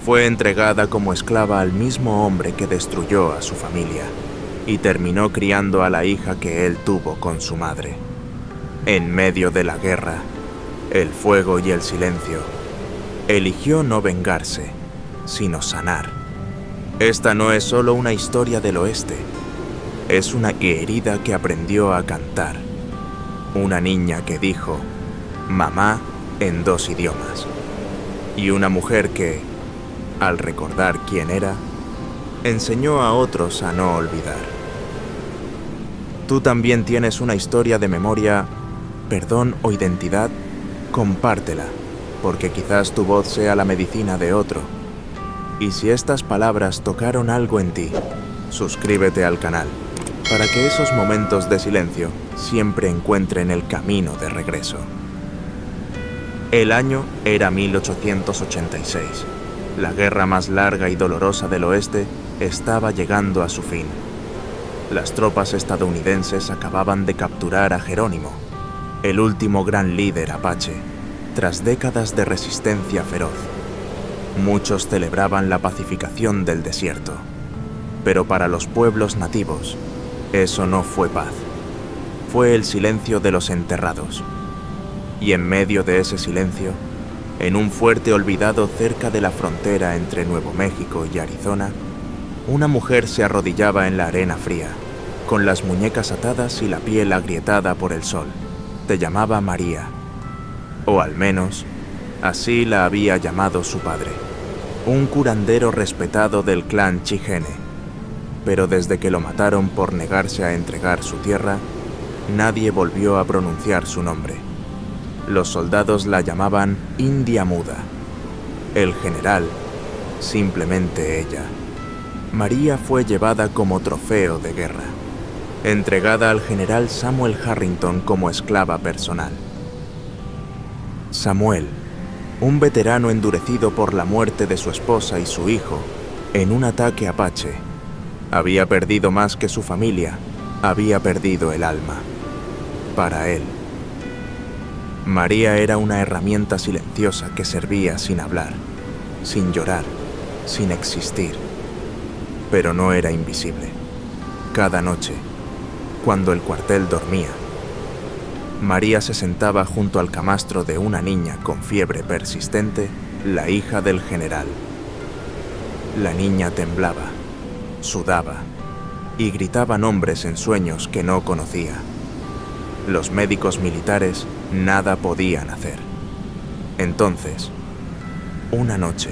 Fue entregada como esclava al mismo hombre que destruyó a su familia y terminó criando a la hija que él tuvo con su madre. En medio de la guerra, el fuego y el silencio, eligió no vengarse, sino sanar. Esta no es solo una historia del oeste, es una herida que aprendió a cantar. Una niña que dijo mamá en 2 idiomas. Y una mujer que, al recordar quién era, enseñó a otros a no olvidar. ¿Tú también tienes una historia de memoria, perdón o identidad? Compártela, porque quizás tu voz sea la medicina de otro. Y si estas palabras tocaron algo en ti, suscríbete al canal, para que esos momentos de silencio siempre encuentren el camino de regreso. El año era 1886. La guerra más larga y dolorosa del oeste estaba llegando a su fin. Las tropas estadounidenses acababan de capturar a Jerónimo, el último gran líder apache, tras décadas de resistencia feroz. Muchos celebraban la pacificación del desierto, pero para los pueblos nativos, eso no fue paz. Fue el silencio de los enterrados. Y en medio de ese silencio, en un fuerte olvidado cerca de la frontera entre Nuevo México y Arizona, una mujer se arrodillaba en la arena fría, con las muñecas atadas y la piel agrietada por el sol. Se llamaba María, o al menos, así la había llamado su padre, un curandero respetado del clan Chihene. Pero desde que lo mataron por negarse a entregar su tierra, nadie volvió a pronunciar su nombre. Los soldados la llamaban India Muda. El general, simplemente ella. María fue llevada como trofeo de guerra, entregada al general Samuel Harrington como esclava personal. Samuel, un veterano endurecido por la muerte de su esposa y su hijo en un ataque apache, había perdido más que su familia, había perdido el alma. Para él, María era una herramienta silenciosa que servía sin hablar, sin llorar, sin existir. Pero no era invisible. Cada noche, cuando el cuartel dormía, María se sentaba junto al camastro de una niña con fiebre persistente, la hija del general. La niña temblaba, sudaba y gritaba nombres en sueños que no conocía. Los médicos militares nada podían hacer. Entonces, una noche,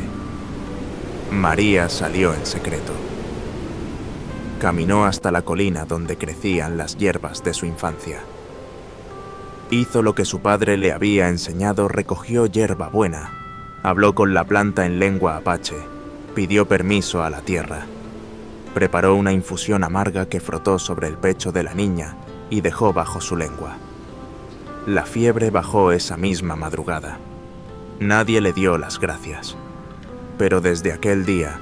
María salió en secreto. Caminó hasta la colina donde crecían las hierbas de su infancia. Hizo lo que su padre le había enseñado, recogió hierba buena, habló con la planta en lengua apache, pidió permiso a la tierra. Preparó una infusión amarga que frotó sobre el pecho de la niña y dejó bajo su lengua. La fiebre bajó esa misma madrugada. Nadie le dio las gracias. Pero desde aquel día,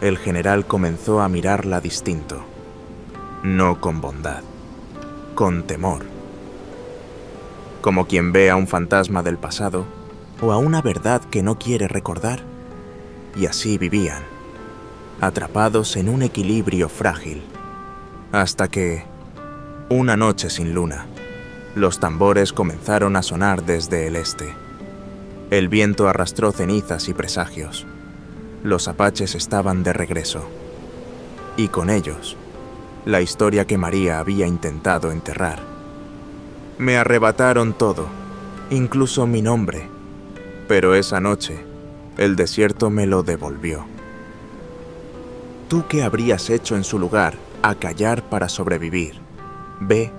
el general comenzó a mirarla distinto. No con bondad, con temor. Como quien ve a un fantasma del pasado o a una verdad que no quiere recordar. Y así vivían, atrapados en un equilibrio frágil, hasta que, una noche sin luna, los tambores comenzaron a sonar desde el este. El viento arrastró cenizas y presagios. Los apaches estaban de regreso. Y con ellos, la historia que María había intentado enterrar. Me arrebataron todo, incluso mi nombre. Pero esa noche, el desierto me lo devolvió. ¿Tú qué habrías hecho en su lugar? Acallar para sobrevivir. B.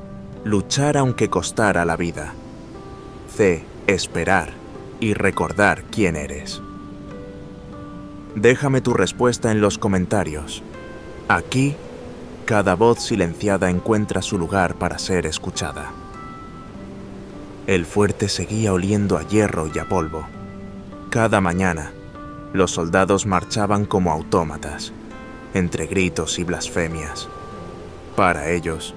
Luchar aunque costara la vida. C. Esperar y recordar quién eres. Déjame tu respuesta en los comentarios. Aquí, cada voz silenciada encuentra su lugar para ser escuchada. El fuerte seguía oliendo a hierro y a polvo. Cada mañana, los soldados marchaban como autómatas, entre gritos y blasfemias. Para ellos,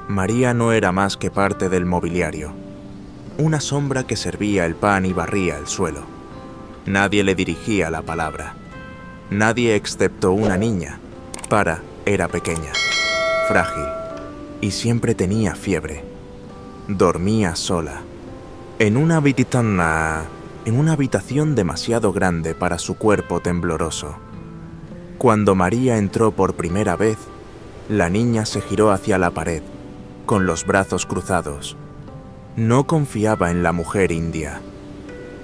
María no era más que parte del mobiliario, una sombra que servía el pan y barría el suelo. Nadie le dirigía la palabra, Nadie excepto una niña. Tara era pequeña, frágil, y siempre tenía fiebre. Dormía sola, en una habitación demasiado grande para su cuerpo tembloroso. Cuando María entró por primera vez, la niña se giró hacia la pared, con los brazos cruzados. No confiaba en la mujer india,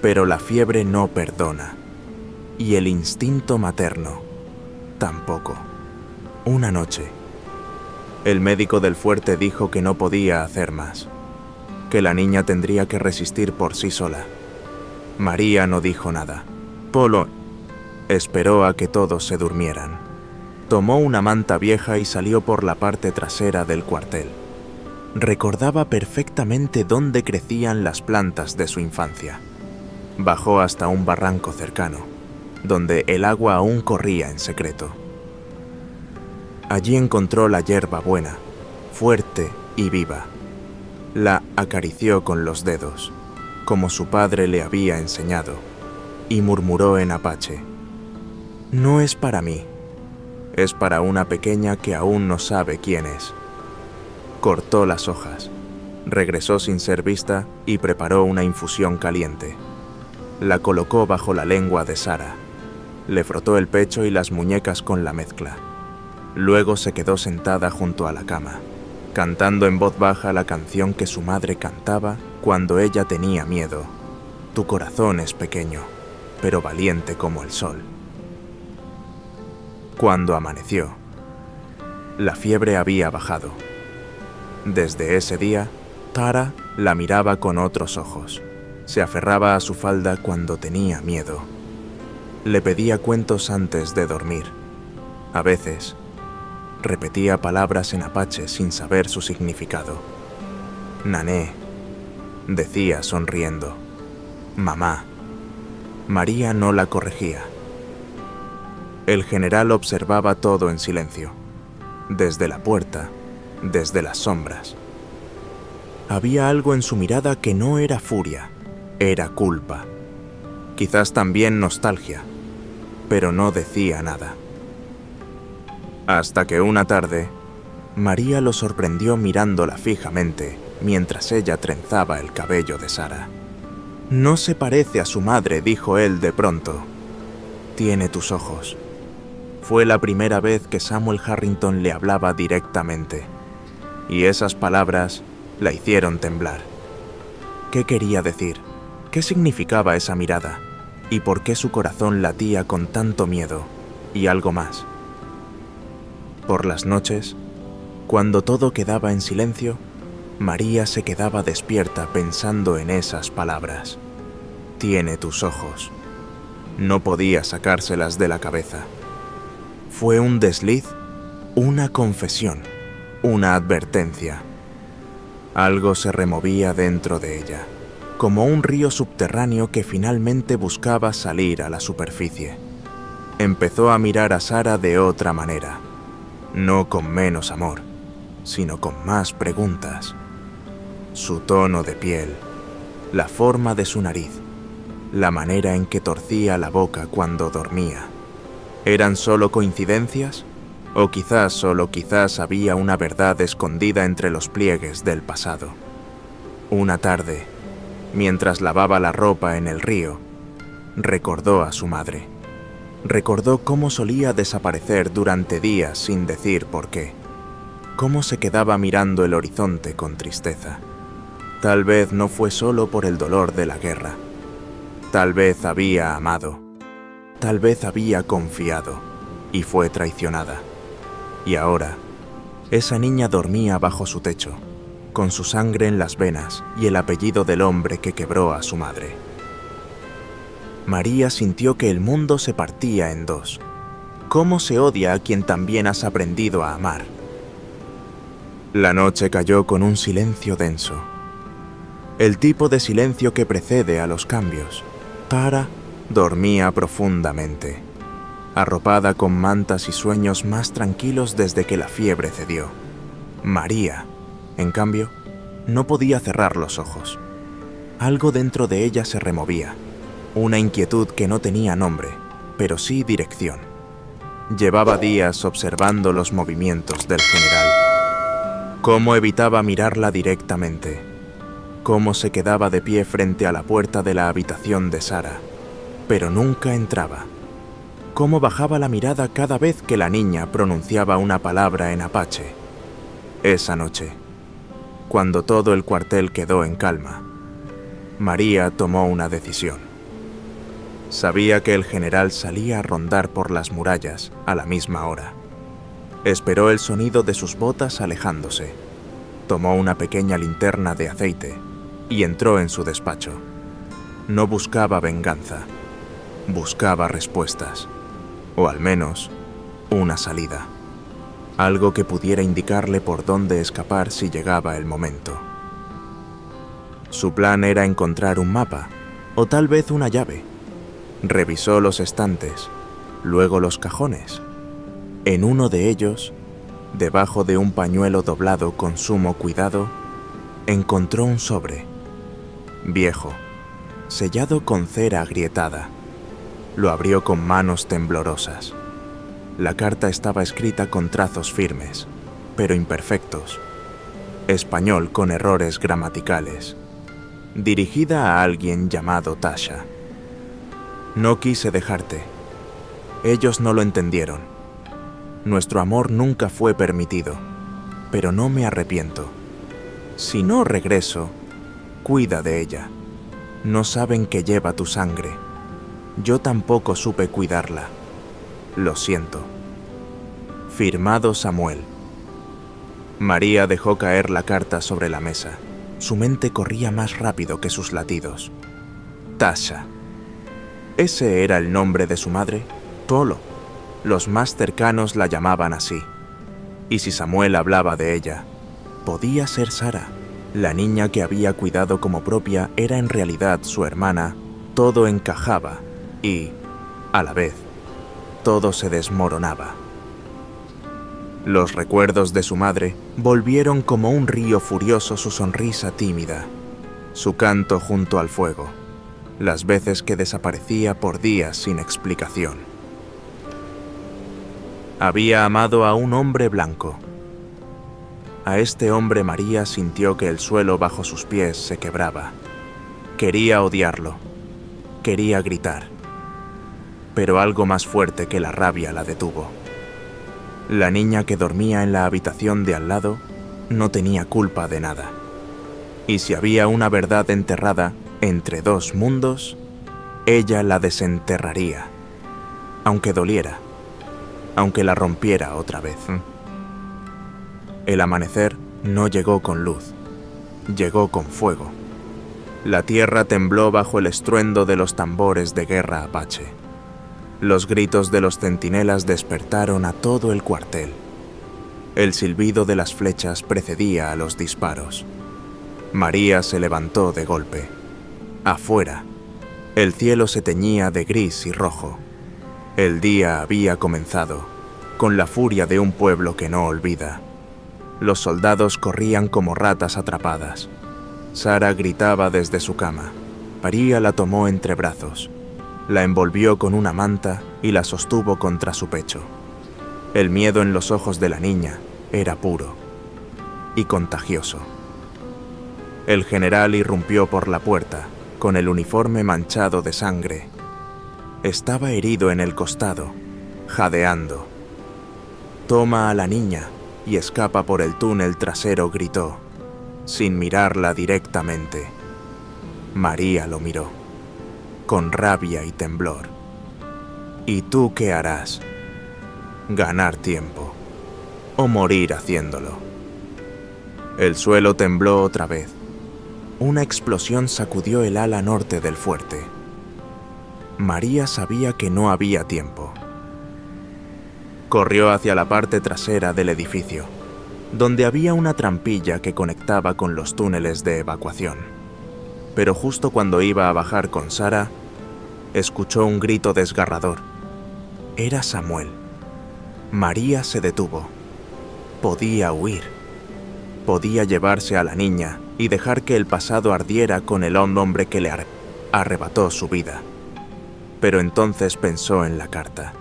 pero la fiebre no perdona, y el instinto materno tampoco. Una noche, el médico del fuerte dijo que no podía hacer más, que la niña tendría que resistir por sí sola. María no dijo nada. Polo esperó a que todos se durmieran. Tomó una manta vieja y salió por la parte trasera del cuartel. Recordaba perfectamente dónde crecían las plantas de su infancia. Bajó hasta un barranco cercano, donde el agua aún corría en secreto. Allí encontró la hierba buena, fuerte y viva. La acarició con los dedos, como su padre le había enseñado, y murmuró en apache: «No es para mí, es para una pequeña que aún no sabe quién es». Cortó las hojas, regresó sin ser vista y preparó una infusión caliente. La colocó bajo la lengua de Sara, le frotó el pecho y las muñecas con la mezcla. Luego se quedó sentada junto a la cama, cantando en voz baja la canción que su madre cantaba cuando ella tenía miedo. Tu corazón es pequeño, pero valiente como el sol. Cuando amaneció, la fiebre había bajado. Desde ese día, Tara la miraba con otros ojos. Se aferraba a su falda cuando tenía miedo. Le pedía cuentos antes de dormir. A veces, repetía palabras en apache sin saber su significado. «Nané», decía sonriendo. «Mamá». María no la corregía. El general observaba todo en silencio, desde la puerta, desde las sombras. Había algo en su mirada que no era furia, era culpa. Quizás también nostalgia, pero no decía nada. Hasta que una tarde, María lo sorprendió mirándola fijamente mientras ella trenzaba el cabello de Sara. «No se parece a su madre», dijo él de pronto. «Tiene tus ojos». Fue la primera vez que Samuel Harrington le hablaba directamente, y esas palabras la hicieron temblar. ¿Qué quería decir? ¿Qué significaba esa mirada? ¿Y por qué su corazón latía con tanto miedo? Y algo más. Por las noches, cuando todo quedaba en silencio, María se quedaba despierta pensando en esas palabras. «Tiene tus ojos». No podía sacárselas de la cabeza. Fue un desliz, una confesión, una advertencia. Algo se removía dentro de ella, como un río subterráneo que finalmente buscaba salir a la superficie. Empezó a mirar a Sara de otra manera, no con menos amor, sino con más preguntas. Su tono de piel, la forma de su nariz, la manera en que torcía la boca cuando dormía. ¿Eran solo coincidencias? ¿O quizás había una verdad escondida entre los pliegues del pasado? Una tarde, mientras lavaba la ropa en el río, recordó a su madre. Recordó cómo solía desaparecer durante días sin decir por qué. Cómo se quedaba mirando el horizonte con tristeza. Tal vez no fue solo por el dolor de la guerra. Tal vez había amado. Tal vez había confiado y fue traicionada. Y ahora, esa niña dormía bajo su techo, con su sangre en las venas y el apellido del hombre que quebró a su madre. María sintió que el mundo se partía en dos. ¿Cómo se odia a quien también has aprendido a amar? La noche cayó con un silencio denso. El tipo de silencio que precede a los cambios. Tara dormía profundamente, arropada con mantas y sueños más tranquilos desde que la fiebre cedió. María, en cambio, no podía cerrar los ojos. Algo dentro de ella se removía, una inquietud que no tenía nombre, pero sí dirección. Llevaba días observando los movimientos del general. Cómo evitaba mirarla directamente. Cómo se quedaba de pie frente a la puerta de la habitación de Sara, pero nunca entraba. Cómo bajaba la mirada cada vez que la niña pronunciaba una palabra en apache. Esa noche, cuando todo el cuartel quedó en calma, María tomó una decisión. Sabía que el general salía a rondar por las murallas a la misma hora. Esperó el sonido de sus botas alejándose. Tomó una pequeña linterna de aceite y entró en su despacho. No buscaba venganza, buscaba respuestas, o al menos una salida. Algo que pudiera indicarle por dónde escapar si llegaba el momento. Su plan era encontrar un mapa, o tal vez una llave. Revisó los estantes, luego los cajones. En uno de ellos, debajo de un pañuelo doblado con sumo cuidado, encontró un sobre, viejo, sellado con cera agrietada. Lo abrió con manos temblorosas. La carta estaba escrita con trazos firmes, pero imperfectos. Español con errores gramaticales. Dirigida a alguien llamado Tasha. No quise dejarte. Ellos no lo entendieron. Nuestro amor nunca fue permitido, pero no me arrepiento. Si no regreso, cuida de ella. No saben que lleva tu sangre. Yo tampoco supe cuidarla. Lo siento. Firmado Samuel. María dejó caer la carta sobre la mesa. Su mente corría más rápido que sus latidos. Tasha. ¿Ese era el nombre de su madre? Tolo. Los más cercanos la llamaban así. Y si Samuel hablaba de ella, podía ser Sara. La niña que había cuidado como propia era en realidad su hermana. Todo encajaba y, a la vez, todo se desmoronaba. Los recuerdos de su madre volvieron como un río furioso, su sonrisa tímida, su canto junto al fuego, las veces que desaparecía por días sin explicación. Había amado a un hombre blanco. A este hombre María sintió que el suelo bajo sus pies se quebraba. Quería odiarlo, quería gritar, pero algo más fuerte que la rabia la detuvo. La niña que dormía en la habitación de al lado no tenía culpa de nada. Y si había una verdad enterrada entre dos mundos, ella la desenterraría, aunque doliera, aunque la rompiera otra vez. El amanecer no llegó con luz, llegó con fuego. La tierra tembló bajo el estruendo de los tambores de guerra apache. Los gritos de los centinelas despertaron a todo el cuartel. El silbido de las flechas precedía a los disparos. María se levantó de golpe. Afuera, el cielo se teñía de gris y rojo. El día había comenzado, con la furia de un pueblo que no olvida. Los soldados corrían como ratas atrapadas. Sara gritaba desde su cama. María la tomó entre brazos. La envolvió con una manta y la sostuvo contra su pecho. El miedo en los ojos de la niña era puro y contagioso. El general irrumpió por la puerta, con el uniforme manchado de sangre. Estaba herido en el costado, jadeando. «Toma a la niña y escapa por el túnel trasero», gritó, sin mirarla directamente. María lo miró, con rabia y temblor. «¿Y tú qué harás? ¿Ganar tiempo o morir haciéndolo?» El suelo tembló otra vez. Una explosión sacudió el ala norte del fuerte. María sabía que no había tiempo. Corrió hacia la parte trasera del edificio, donde había una trampilla que conectaba con los túneles de evacuación. Pero justo cuando iba a bajar con Sara, escuchó un grito desgarrador. Era Samuel. María se detuvo. Podía huir. Podía llevarse a la niña y dejar que el pasado ardiera con el hombre que le arrebató su vida. Pero entonces pensó en la carta,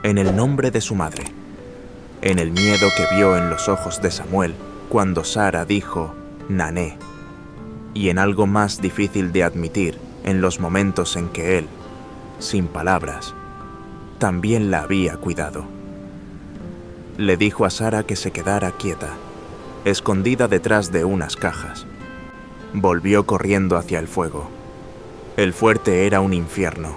en el nombre de su madre, en el miedo que vio en los ojos de Samuel cuando Sara dijo «Nané», y en algo más difícil de admitir en los momentos en que él, sin palabras, también la había cuidado. Le dijo a Sara que se quedara quieta, escondida detrás de unas cajas. Volvió corriendo hacia el fuego. El fuerte era un infierno.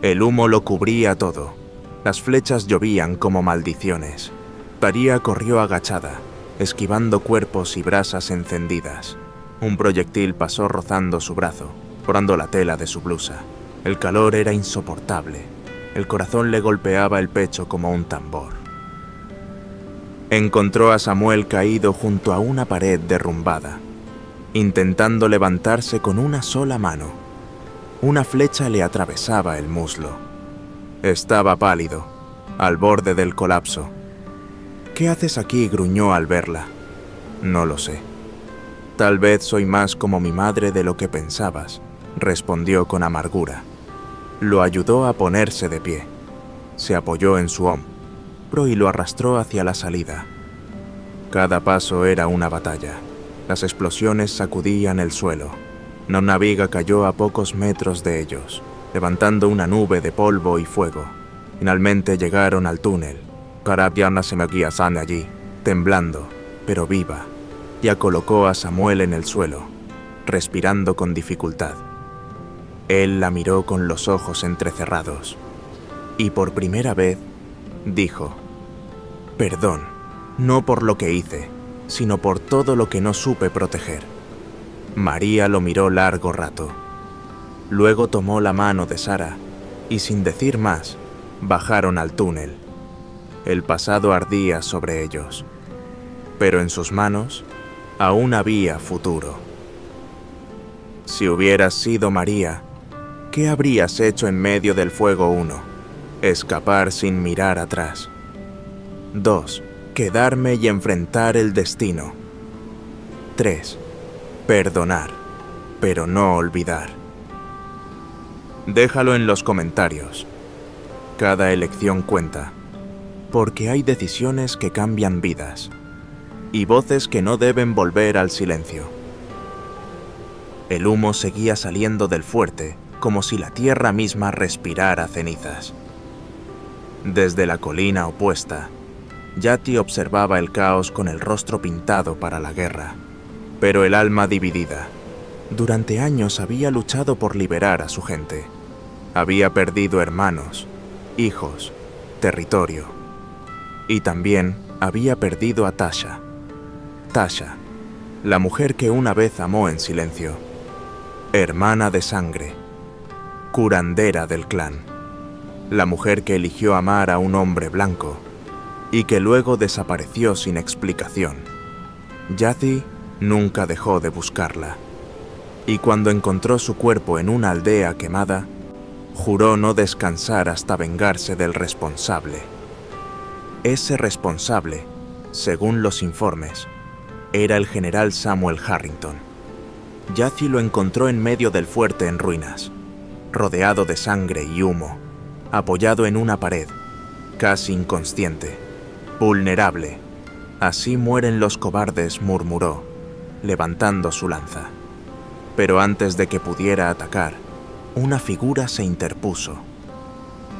El humo lo cubría todo. Las flechas llovían como maldiciones. María corrió agachada, esquivando cuerpos y brasas encendidas. Un proyectil pasó rozando su brazo, forando la tela de su blusa. El calor era insoportable. El corazón le golpeaba el pecho como un tambor. Encontró a Samuel caído junto a una pared derrumbada, intentando levantarse con una sola mano. Una flecha le atravesaba el muslo. Estaba pálido, al borde del colapso. «¿Qué haces aquí?», gruñó al verla. «No lo sé. Tal vez soy más como mi madre de lo que pensabas», respondió con amargura. Lo ayudó a ponerse de pie. Se apoyó en su hombro y lo arrastró hacia la salida. Cada paso era una batalla. Las explosiones sacudían el suelo. Una viga cayó a pocos metros de ellos, levantando una nube de polvo y fuego. Finalmente llegaron al túnel. Karabiana se me guía sana allí, temblando, pero viva. Ya colocó a Samuel en el suelo, respirando con dificultad. Él la miró con los ojos entrecerrados. Y por primera vez, dijo: «Perdón, no por lo que hice, sino por todo lo que no supe proteger». María lo miró largo rato. Luego tomó la mano de Sara y, sin decir más, bajaron al túnel. El pasado ardía sobre ellos, pero en sus manos aún había futuro. Si hubieras sido María, ¿qué habrías hecho en medio del fuego? 1. Escapar sin mirar atrás. 2. Quedarme y enfrentar el destino. 3. Perdonar, pero no olvidar. Déjalo en los comentarios. Cada elección cuenta, porque hay decisiones que cambian vidas y voces que no deben volver al silencio. El humo seguía saliendo del fuerte como si la tierra misma respirara cenizas. Desde la colina opuesta, Yati observaba el caos con el rostro pintado para la guerra, pero el alma dividida. Durante años había luchado por liberar a su gente. Había perdido hermanos, hijos, territorio. Y también había perdido a Tasha. Tasha, la mujer que una vez amó en silencio. Hermana de sangre, curandera del clan. La mujer que eligió amar a un hombre blanco y que luego desapareció sin explicación. Yati nunca dejó de buscarla. Y cuando encontró su cuerpo en una aldea quemada, juró no descansar hasta vengarse del responsable. Ese responsable, según los informes, era el general Samuel Harrington. Yati lo encontró en medio del fuerte en ruinas, rodeado de sangre y humo, apoyado en una pared, casi inconsciente, vulnerable. «Así mueren los cobardes», murmuró, levantando su lanza. Pero antes de que pudiera atacar, una figura se interpuso.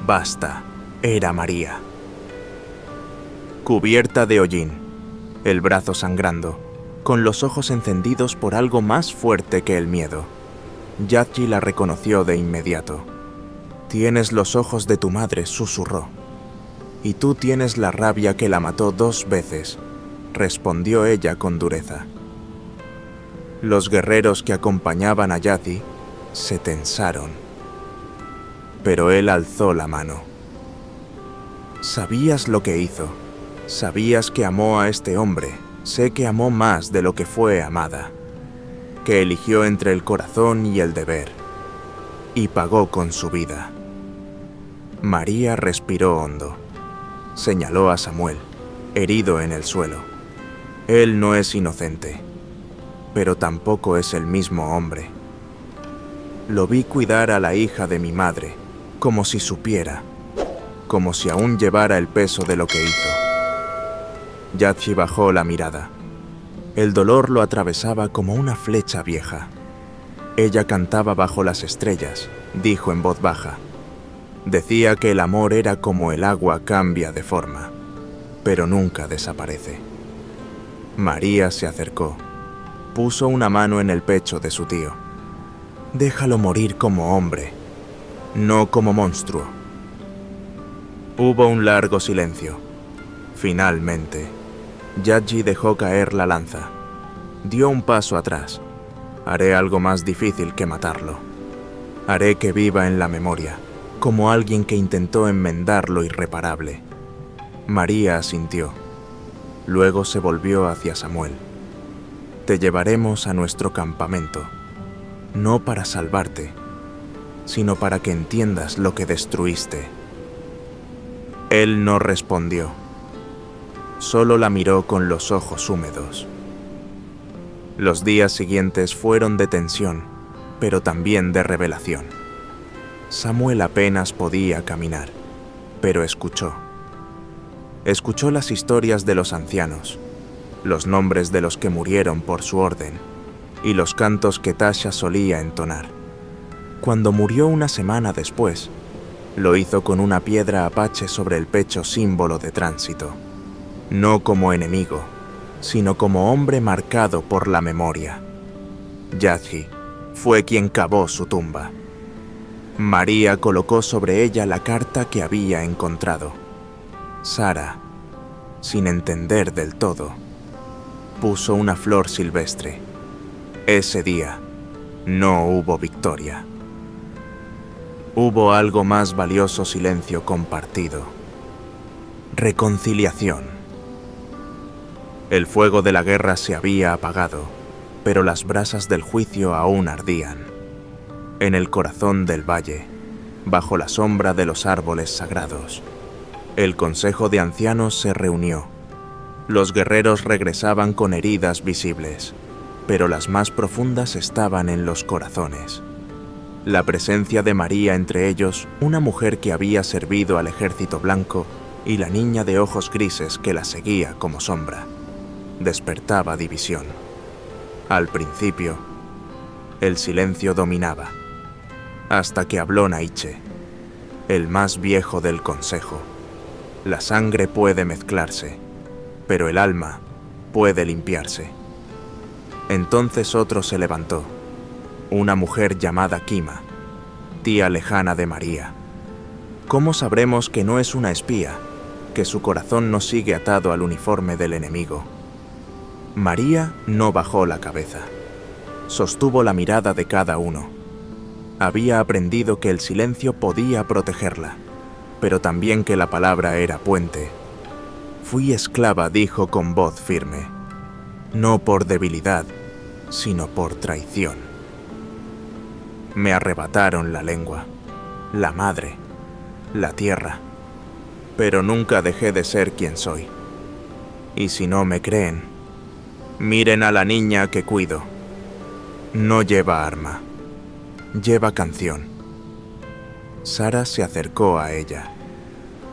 Basta, era María. Cubierta de hollín, el brazo sangrando, con los ojos encendidos por algo más fuerte que el miedo. Yati la reconoció de inmediato. «Tienes los ojos de tu madre», susurró. «Y tú tienes la rabia que la mató 2 veces», respondió ella con dureza. Los guerreros que acompañaban a Yati se tensaron, pero él alzó la mano. «Sabías lo que hizo, sabías que amó a este hombre, sé que amó más de lo que fue amada, que eligió entre el corazón y el deber, y pagó con su vida». María respiró hondo. Señaló a Samuel, herido en el suelo. «Él no es inocente, pero tampoco es el mismo hombre. Lo vi cuidar a la hija de mi madre, como si supiera, como si aún llevara el peso de lo que hizo. Yadji bajó la mirada. El dolor lo atravesaba como una flecha vieja. Ella cantaba bajo las estrellas, dijo en voz baja. Decía que el amor era como el agua, cambia de forma, pero nunca desaparece. María se acercó. Puso una mano en el pecho de su tío. Déjalo morir como hombre, no como monstruo. Hubo un largo silencio. Finalmente, Yadji dejó caer la lanza. Dio un paso atrás. Haré algo más difícil que matarlo. Haré que viva en la memoria, como alguien que intentó enmendar lo irreparable. María asintió. Luego se volvió hacia Samuel. Te llevaremos a nuestro campamento, no para salvarte, sino para que entiendas lo que destruiste. Él no respondió. Solo la miró con los ojos húmedos. Los días siguientes fueron de tensión, pero también de revelación. Samuel apenas podía caminar, pero escuchó. Escuchó las historias de los ancianos, los nombres de los que murieron por su orden, y los cantos que Tasha solía entonar. Cuando murió una semana después, lo hizo con una piedra apache sobre el pecho, símbolo de tránsito. No como enemigo, sino como hombre marcado por la memoria. Yadji fue quien cavó su tumba. María colocó sobre ella la carta que había encontrado. Sara, sin entender del todo, puso una flor silvestre. Ese día no hubo victoria. Hubo algo más valioso: silencio compartido. Reconciliación. El fuego de la guerra se había apagado, pero las brasas del juicio aún ardían. En el corazón del valle, bajo la sombra de los árboles sagrados, el consejo de ancianos se reunió. Los guerreros regresaban con heridas visibles, pero las más profundas estaban en los corazones. La presencia de María entre ellos, una mujer que había servido al ejército blanco, y la niña de ojos grises que la seguía como sombra, despertaba división. Al principio, el silencio dominaba, hasta que habló Naiche, el más viejo del consejo. La sangre puede mezclarse, pero el alma puede limpiarse. Entonces otro se levantó, una mujer llamada Kima, tía lejana de María. ¿Cómo sabremos que no es una espía, que su corazón no sigue atado al uniforme del enemigo? María no bajó la cabeza. Sostuvo la mirada de cada uno. Había aprendido que el silencio podía protegerla, pero también que la palabra era puente. Fui esclava, dijo con voz firme, no por debilidad, sino por traición. Me arrebataron la lengua, la madre, la tierra, pero nunca dejé de ser quien soy. Y si no me creen, miren a la niña que cuido. No lleva arma, lleva canción. Sara se acercó a ella,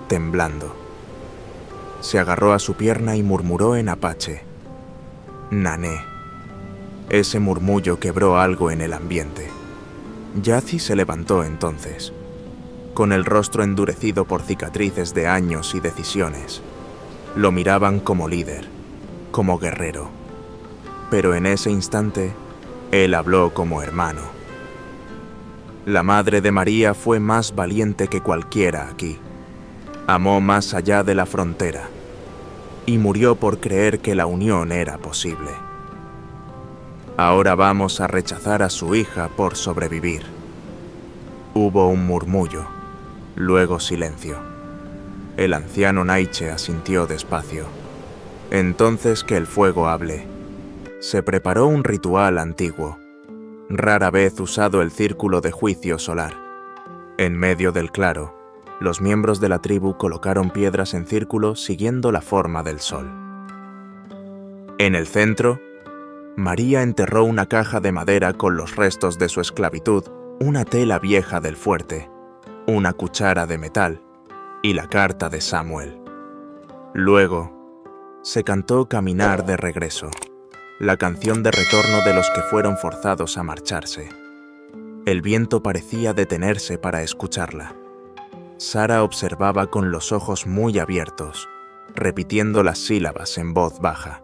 temblando. Se agarró a su pierna y murmuró en apache, Nané. Ese murmullo quebró algo en el ambiente. Yadji se levantó entonces, con el rostro endurecido por cicatrices de años y decisiones. Lo miraban como líder, como guerrero. Pero en ese instante, él habló como hermano. La madre de María fue más valiente que cualquiera aquí. Amó más allá de la frontera y murió por creer que la unión era posible. Ahora vamos a rechazar a su hija por sobrevivir. Hubo un murmullo, luego silencio. El anciano Naiche asintió despacio. Entonces que el fuego hable. Se preparó un ritual antiguo, rara vez usado, el círculo de juicio solar. En medio del claro, los miembros de la tribu colocaron piedras en círculo siguiendo la forma del sol. En el centro, María enterró una caja de madera con los restos de su esclavitud, una tela vieja del fuerte, una cuchara de metal y la carta de Samuel. Luego, se cantó Caminar de regreso, la canción de retorno de los que fueron forzados a marcharse. El viento parecía detenerse para escucharla. Sara observaba con los ojos muy abiertos, repitiendo las sílabas en voz baja.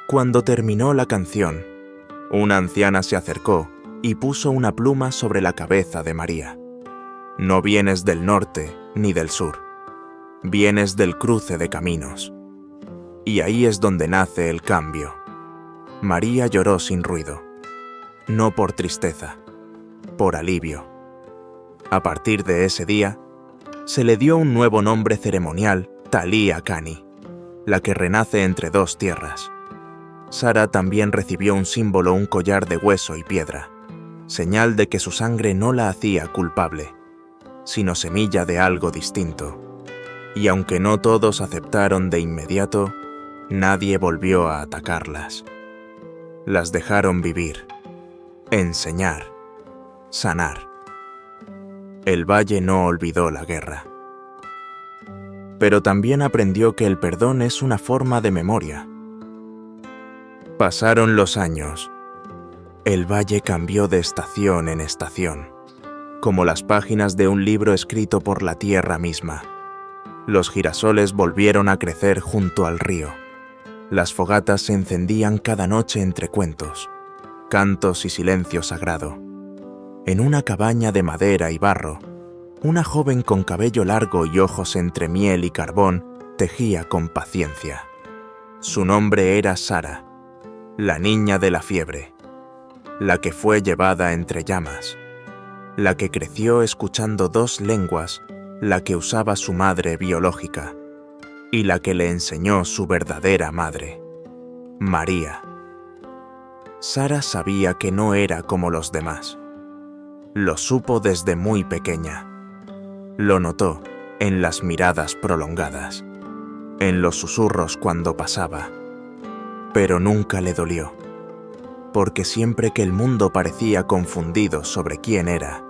Cuando terminó la canción, una anciana se acercó y puso una pluma sobre la cabeza de María. No vienes del norte ni del sur, vienes del cruce de caminos. Y ahí es donde nace el cambio. María lloró sin ruido, no por tristeza, por alivio. A partir de ese día, se le dio un nuevo nombre ceremonial, Talía Cani, la que renace entre dos tierras. Sara también recibió un símbolo, un collar de hueso y piedra, señal de que su sangre no la hacía culpable, sino semilla de algo distinto. Y aunque no todos aceptaron de inmediato, nadie volvió a atacarlas. Las dejaron vivir, enseñar, sanar. El valle no olvidó la guerra. Pero también aprendió que el perdón es una forma de memoria. Pasaron los años. El valle cambió de estación en estación, como las páginas de un libro escrito por la tierra misma. Los girasoles volvieron a crecer junto al río. Las fogatas se encendían cada noche entre cuentos, cantos y silencio sagrado. En una cabaña de madera y barro, una joven con cabello largo y ojos entre miel y carbón tejía con paciencia. Su nombre era Sara, la niña de la fiebre, la que fue llevada entre llamas, la que creció escuchando dos lenguas, la que usaba su madre biológica y la que le enseñó su verdadera madre, María. Sara sabía que no era como los demás. Lo supo desde muy pequeña. Lo notó en las miradas prolongadas, en los susurros cuando pasaba. Pero nunca le dolió, porque siempre que el mundo parecía confundido sobre quién era,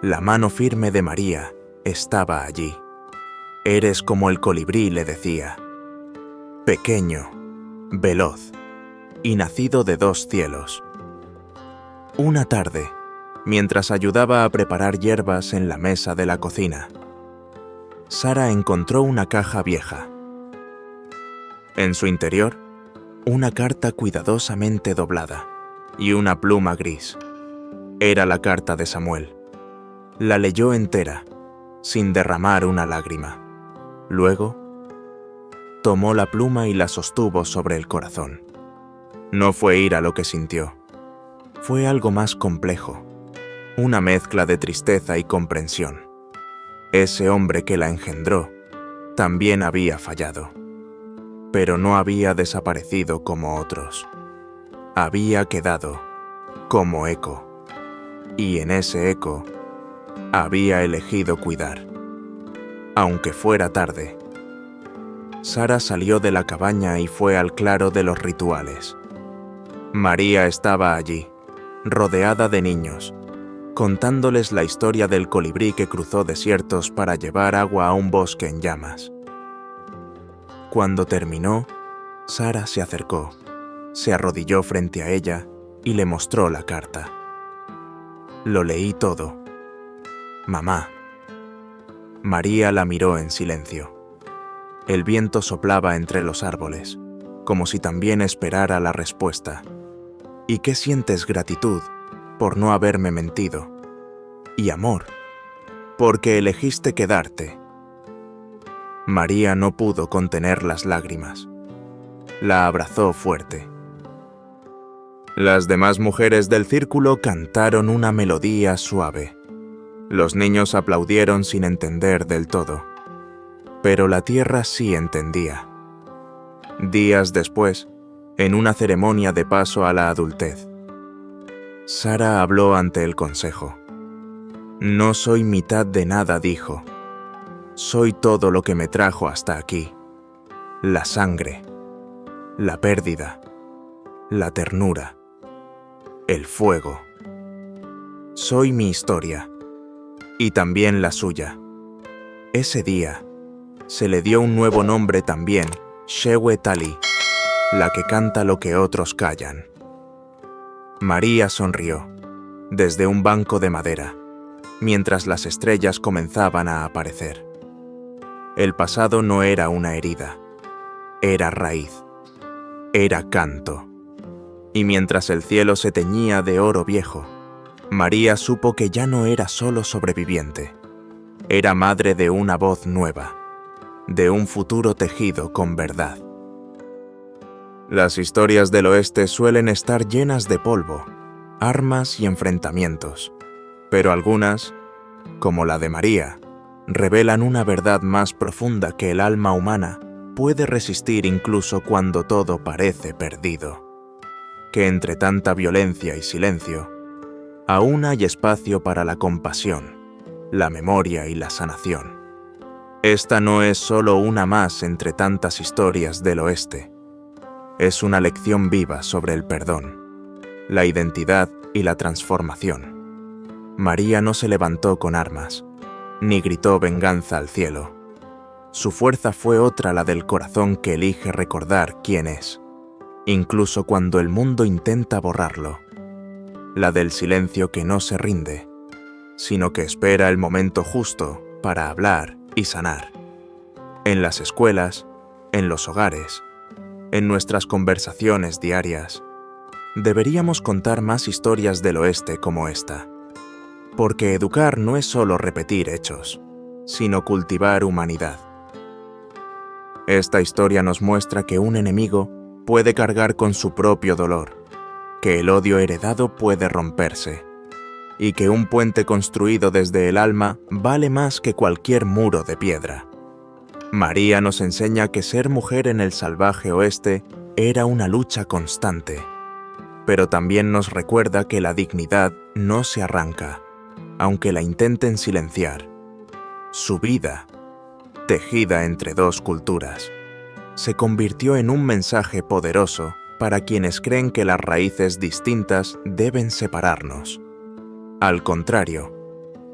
la mano firme de María estaba allí. Eres como el colibrí, le decía, pequeño, veloz y nacido de dos cielos. Una tarde, mientras ayudaba a preparar hierbas en la mesa de la cocina, Sara encontró una caja vieja. En su interior, una carta cuidadosamente doblada y una pluma gris. Era la carta de Samuel. La leyó entera, sin derramar una lágrima. Luego, tomó la pluma y la sostuvo sobre el corazón. No fue ira lo que sintió. Fue algo más complejo. Una mezcla de tristeza y comprensión. Ese hombre que la engendró también había fallado, pero no había desaparecido como otros. Había quedado como eco, y en ese eco había elegido cuidar. Aunque fuera tarde, Sara salió de la cabaña y fue al claro de los rituales. María estaba allí, rodeada de niños, contándoles la historia del colibrí que cruzó desiertos para llevar agua a un bosque en llamas. Cuando terminó, Sara se acercó, se arrodilló frente a ella y le mostró la carta. Lo leí todo. Mamá. María la miró en silencio. El viento soplaba entre los árboles, como si también esperara la respuesta. ¿Y qué sientes gratitud por no haberme mentido? Y amor, porque elegiste quedarte. María no pudo contener las lágrimas. La abrazó fuerte. Las demás mujeres del círculo cantaron una melodía suave. Los niños aplaudieron sin entender del todo. Pero la tierra sí entendía. Días después, en una ceremonia de paso a la adultez, Sara habló ante el consejo. No soy mitad de nada, dijo. Soy todo lo que me trajo hasta aquí. La sangre, la pérdida, la ternura, el fuego. Soy mi historia, y también la suya. Ese día, se le dio un nuevo nombre también, Shewe Tali, la que canta lo que otros callan. María sonrió, desde un banco de madera, mientras las estrellas comenzaban a aparecer. El pasado no era una herida, era raíz, era canto. Y mientras el cielo se teñía de oro viejo, María supo que ya no era solo sobreviviente, era madre de una voz nueva, de un futuro tejido con verdad. Las historias del oeste suelen estar llenas de polvo, armas y enfrentamientos, pero algunas, como la de María, revelan una verdad más profunda que el alma humana puede resistir incluso cuando todo parece perdido. Que entre tanta violencia y silencio, aún hay espacio para la compasión, la memoria y la sanación. Esta no es solo una más entre tantas historias del oeste. Es una lección viva sobre el perdón, la identidad y la transformación. María no se levantó con armas, ni gritó venganza al cielo. Su fuerza fue otra, la del corazón que elige recordar quién es, incluso cuando el mundo intenta borrarlo. La del silencio que no se rinde, sino que espera el momento justo para hablar y sanar. En las escuelas, en los hogares, en nuestras conversaciones diarias, deberíamos contar más historias del oeste como esta. Porque educar no es solo repetir hechos, sino cultivar humanidad. Esta historia nos muestra que un enemigo puede cargar con su propio dolor, que el odio heredado puede romperse, y que un puente construido desde el alma vale más que cualquier muro de piedra. María nos enseña que ser mujer en el salvaje oeste era una lucha constante, pero también nos recuerda que la dignidad no se arranca, aunque la intenten silenciar. Su vida, tejida entre dos culturas, se convirtió en un mensaje poderoso para quienes creen que las raíces distintas deben separarnos. Al contrario,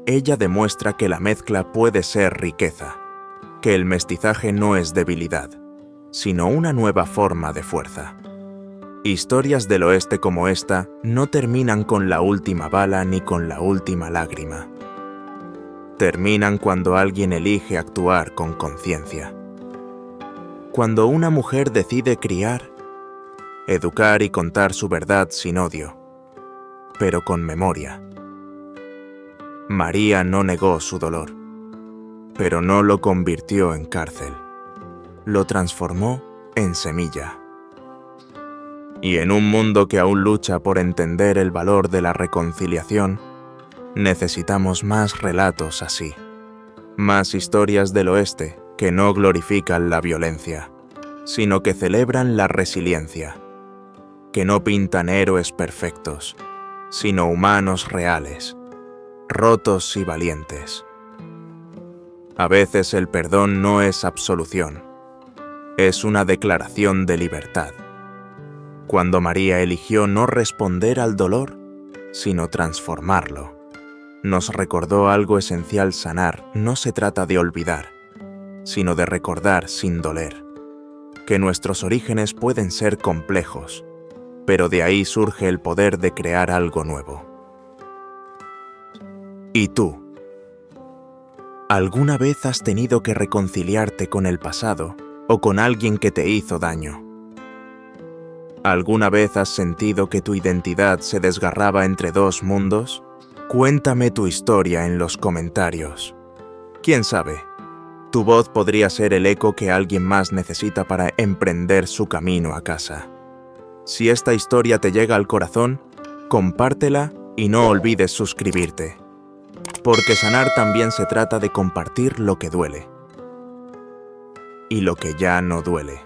ella demuestra que la mezcla puede ser riqueza, que el mestizaje no es debilidad, sino una nueva forma de fuerza. Historias del oeste como esta no terminan con la última bala ni con la última lágrima. Terminan cuando alguien elige actuar con conciencia. Cuando una mujer decide criar, educar y contar su verdad sin odio, pero con memoria. María no negó su dolor, pero no lo convirtió en cárcel. Lo transformó en semilla. Y en un mundo que aún lucha por entender el valor de la reconciliación, necesitamos más relatos así. Más historias del oeste que no glorifican la violencia, sino que celebran la resiliencia. Que no pintan héroes perfectos, sino humanos reales, rotos y valientes. A veces el perdón no es absolución, es una declaración de libertad. Cuando María eligió no responder al dolor, sino transformarlo, nos recordó algo esencial: sanar no se trata de olvidar, sino de recordar sin doler. Que nuestros orígenes pueden ser complejos, pero de ahí surge el poder de crear algo nuevo. ¿Y tú? ¿Alguna vez has tenido que reconciliarte con el pasado o con alguien que te hizo daño? ¿Alguna vez has sentido que tu identidad se desgarraba entre dos mundos? Cuéntame tu historia en los comentarios. ¿Quién sabe? Tu voz podría ser el eco que alguien más necesita para emprender su camino a casa. Si esta historia te llega al corazón, compártela y no olvides suscribirte. Porque sanar también se trata de compartir lo que duele y lo que ya no duele.